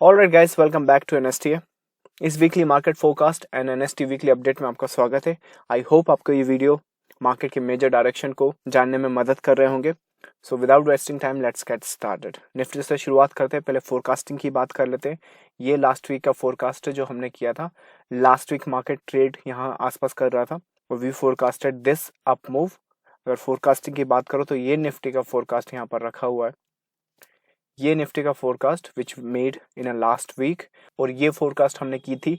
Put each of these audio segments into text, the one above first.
Alright guys, welcome back to NST. इस weekly market forecast and NST weekly update में आपका स्वागत है। आई होप आपको ये वीडियो मार्केट के मेजर डायरेक्शन को जानने में मदद कर रहे होंगे। So without wasting time let's get started. Nifty से शुरुआत करते हैं। पहले फोरकास्टिंग की बात कर लेते हैं। ये लास्ट वीक का फोरकास्ट है जो हमने किया था। लास्ट वीक मार्केट ट्रेड यहाँ आसपास कर रहा था और we forecasted this up move. अगर फोरकास्टिंग की बात करो तो ये निफ्टी का फोरकास्ट यहाँ पर रखा हुआ है। ये निफ्टी का forecast which made in a last week, और ये फोरकास्ट हमने की थी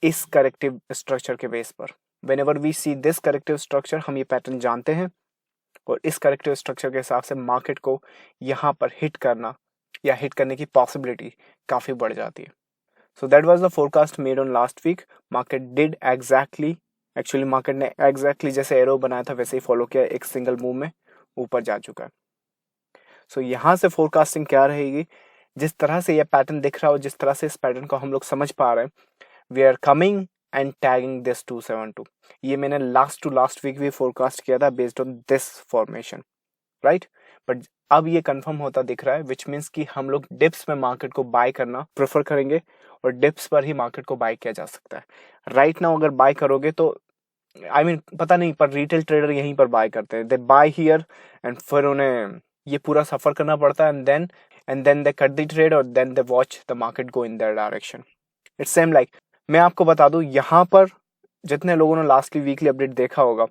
इस करेक्टिव स्ट्रक्चर के बेस पर। Whenever we see this corrective structure, हम ये पैटर्न जानते हैं और इस करेक्टिव स्ट्रक्चर के हिसाब से मार्केट को यहाँ पर हिट करना या हिट करने की पॉसिबिलिटी काफी बढ़ जाती है। So that was the forecast made on last week. Market did actually market ने एग्जैक्टली जैसे एरो बनाया था वैसे ही फॉलो किया, एक सिंगल मूव में ऊपर जा चुका है। सो यहाँ से फोरकास्टिंग क्या रहेगी, जिस तरह से ये पैटर्न दिख रहा हो, जिस तरह से इस पैटर्न को हम लोग समझ पा रहे हैं, we are coming and tagging this 272। ये मैंने लास्ट वीक भी फोरकास्ट किया था based on this formation, right. But अब ये कंफर्म होता दिख रहा है, विच मीन्स कि हम लोग डिप्स में मार्केट को बाय करना प्रेफर करेंगे और डिप्स पर ही मार्केट को बाय किया जा सकता है। राइट नाउ अगर बाय करोगे तो पता नहीं, पर रिटेल ट्रेडर यहीं पर बाय करते हैं। दे बाय हियर एंड फिर उन्हें ये पूरा सफर करना पड़ता है and then they cut the trade और then they watch the market go in that direction. It's same like, मैं आपको बता दूं, यहाँ पर जितने लोगों ने लास्टली वीकली अपडेट देखा होगा,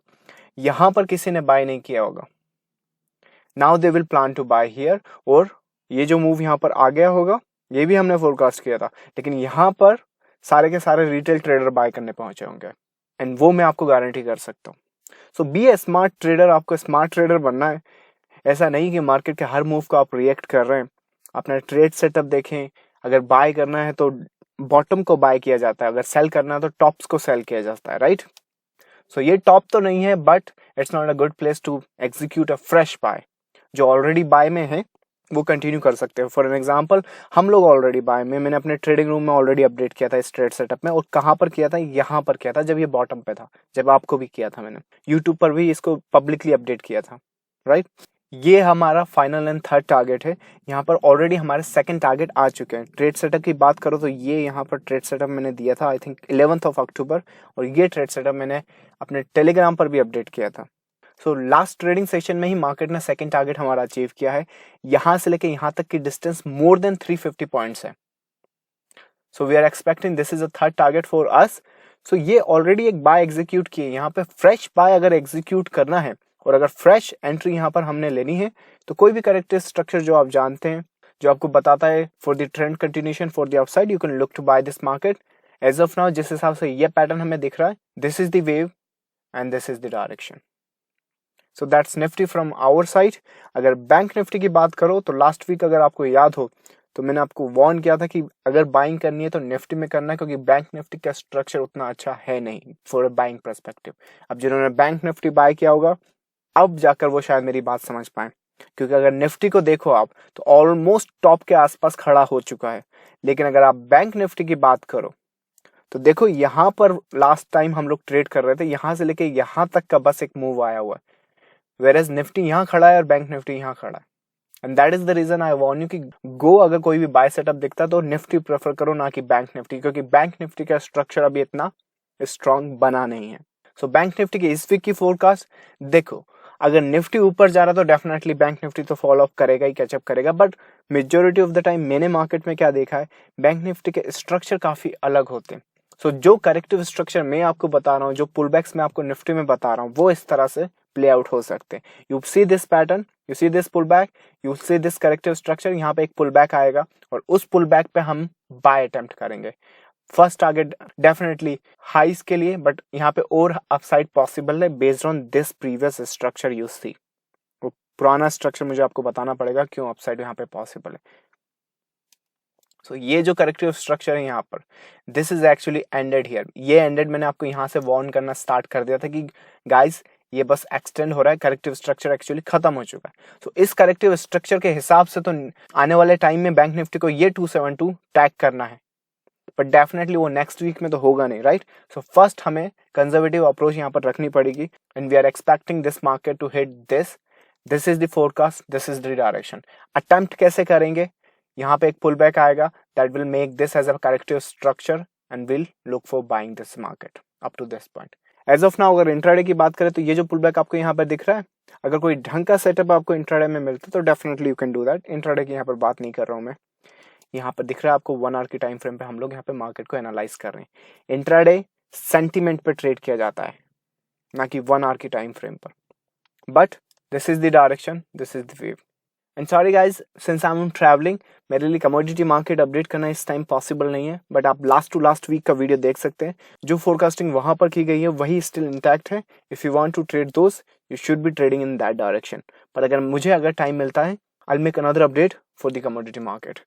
यहाँ पर किसी ने बाय नहीं किया होगा। Now they will plan to buy here, और ये जो मूव यहाँ पर आ गया होगा ये भी हमने फोरकास्ट किया था, लेकिन यहाँ पर सारे के सारे रिटेल ट्रेडर बाय करने पहुंचे होंगे, एंड वो मैं आपको गारंटी कर सकता हूँ। सो बी ए स्मार्ट ट्रेडर। आपको स्मार्ट ट्रेडर बनना है। ऐसा नहीं कि मार्केट के हर मूव को आप रिएक्ट कर रहे हैं। अपना ट्रेड सेटअप देखें। अगर बाय करना है तो बॉटम को बाय किया जाता है, अगर सेल करना है तो टॉप्स को सेल किया जाता है, राइट। सो ये टॉप तो नहीं है, but it's not a good place to execute a fresh buy. जो ऑलरेडी बाय में है वो कंटिन्यू कर सकते हैं। फॉर एन एग्जाम्पल, हम लोग ऑलरेडी बाय में, मैंने अपने ट्रेडिंग रूम में ऑलरेडी अपडेट किया था इस ट्रेड सेटअप में, और कहाँ पर किया था, यहाँ पर किया था जब ये बॉटम पे था, जब आपको भी किया था मैंने यूट्यूब पर भी इसको पब्लिकली अपडेट किया था, राइट। ये हमारा फाइनल एंड थर्ड टारगेट है। यहाँ पर ऑलरेडी हमारे सेकंड टारगेट आ चुके हैं। ट्रेड सेटअप की बात करो तो ये यहाँ पर ट्रेड सेटअप मैंने दिया था आई थिंक 11 अक्टूबर, और ये ट्रेड सेटअप मैंने अपने टेलीग्राम पर भी अपडेट किया था। सो लास्ट ट्रेडिंग सेशन में ही मार्केट ने सेकंड टारगेट हमारा अचीव किया है। यहाँ से लेके यहाँ तक की डिस्टेंस मोर देन 350 पॉइंट्स है। So we are expecting this is a third target for us. So ये ऑलरेडी एक बाय एग्जीक्यूट किए। यहाँ पे फ्रेश बाय अगर एग्जीक्यूट करना है और अगर फ्रेश एंट्री यहाँ पर हमने लेनी है तो कोई भी करेक्टिव स्ट्रक्चर जो आप जानते हैं, जो आपको बताता है for the trend continuation for the upside, you can look to buy this market. As of now जिस हिसाब से ये पैटर्न हमें दिख रहा है, this is the wave and this is the direction. So that's Nifty from our side. अगर bank Nifty की बात करो तो लास्ट वीक अगर आपको याद हो तो मैंने आपको वार्न किया था कि अगर बाइंग करनी है तो निफ्टी में करना है, क्योंकि बैंक निफ्टी का स्ट्रक्चर उतना अच्छा है नहीं फॉर अ बाइंग पर्सपेक्टिव। अब जिन्होंने बैंक निफ्टी बाय किया होगा अब जाकर वो शायद मेरी बात समझ पाए, क्योंकि अगर निफ्टी को देखो आप तो ऑलमोस्ट टॉप के आसपास खड़ा हो चुका है। लेकिन अगर आप बैंक निफ्टी की बात करो तो देखो, यहाँ पर लास्ट टाइम हम लोग ट्रेड कर रहे थे, यहाँ से लेके यहाँ तक का बस एक मूव आया हुआ है, वेयरएज निफ्टी यहाँ खड़ा है और बैंक निफ्टी यहाँ खड़ा है। And that is the reason I warn you कि गो, अगर कोई भी बाय सेटअप दिखता है तो निफ्टी प्रेफर करो, ना कि बैंक निफ्टी, क्योंकि बैंक निफ्टी का स्ट्रक्चर अभी इतना स्ट्रांग बना नहीं है। सो बैंक निफ्टी की इस वीक की फोरकास्ट देखो, अगर निफ्टी ऊपर जा रहा तो डेफिनेटली बैंक निफ्टी तो फॉलो अप करेगा ही, कैचअप करेगा, but majority of the time मैंने मार्केट में क्या देखा है, बैंक निफ्टी के स्ट्रक्चर काफी अलग होते हैं। सो जो करेक्टिव स्ट्रक्चर मैं आपको बता रहा हूँ, जो पुल बैक्स मैं आपको निफ्टी में बता रहा हूँ, वो इस तरह से प्ले आउट हो सकते हैं। You see this pattern, you see this pull back, you see this corrective structure, यहाँ पे एक पुल बैक आएगा और उस पुल बैक पे हम बाय अटेम्प्ट करेंगे। फर्स्ट टारगेट डेफिनेटली हाइस के लिए, बट यहाँ पे और अपसाइड पॉसिबल है based on this previous structure you see. वो पुराना स्ट्रक्चर मुझे आपको बताना पड़ेगा क्यों अपसाइड यहाँ पे पॉसिबल है। सो ये जो करेक्टिव स्ट्रक्चर है यहाँ पर, this is actually ended here. ये एंडेड मैंने आपको यहाँ से वार्न करना स्टार्ट कर दिया था कि गाइस ये बस एक्सटेंड हो रहा है, करेक्टिव स्ट्रक्चर एक्चुअली खत्म हो चुका है। तो इस करेक्टिव स्ट्रक्चर के हिसाब से तो आने वाले टाइम में बैंक निफ्टी को ये 272 टैग करना है, बट डेफिनेटली वो नेक्स्ट वीक में तो होगा नहीं, राइट। सो फर्स्ट हमें कंजर्वेटिव अप्रोच यहाँ पर रखनी पड़ेगी and we are expecting this market to hit this is the forecast, this is the direction. Attempt कैसे करेंगे यहाँ पे एक पुल बैक आएगा, that will make this as a corrective structure and will look for buying this market up to this point. As of now अगर intraday की बात करें तो ये जो पुल बैक आपको यहाँ पर दिख रहा है, अगर कोई ढंग का सेटअप आपको इंट्राडे में मिलता तो definitely you can do that. Intraday की यहाँ पर बात नहीं कर रहा हूँ मैं, यहाँ पर दिख रहा है आपको 1 आवर की टाइम फ्रेम पे हम लोग यहाँ पे मार्केट को एनालाइज कर रहे हैं। इंट्राडे सेंटीमेंट पे ट्रेड किया जाता है, ना कि 1 आवर की टाइम फ्रेम पर। But this is the direction, this is the wave. And sorry guys, since I am travelling, मेरे लिए कमोडिटी मार्केट अपडेट करना इस टाइम पॉसिबल नहीं है, बट आप लास्ट टू लास्ट वीक का वीडियो देख सकते हैं। जो फोरकास्टिंग वहां पर की गई है वही स्टिल इंटैक्ट है। If you want to trade those, you should be trading in that direction. पर अगर टाइम मिलता है, I will make another update for the commodity market.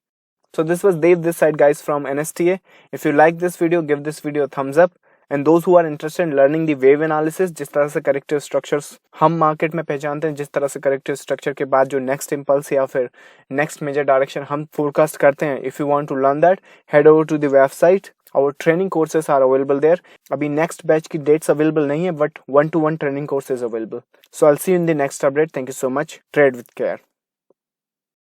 So this was Dave this side guys from NSTA. If you like this video, give this video a thumbs up. And those who are interested in learning the wave analysis, जिस तरह से corrective structures हम market में पहचानते हैं, जिस तरह से करेक्टिव स्ट्रक्चर के बाद जो नेक्स्ट इम्पल्स या फिर नेक्स्ट मेजर डायरेक्शन हम फोरकास्ट करते हैं, if you want to learn that, head over to the website. Our training courses are available there. अभी next batch की dates available नहीं है, but 1-to-1 training courses available. So I'll see you in the next update. Thank you so much. Trade with care.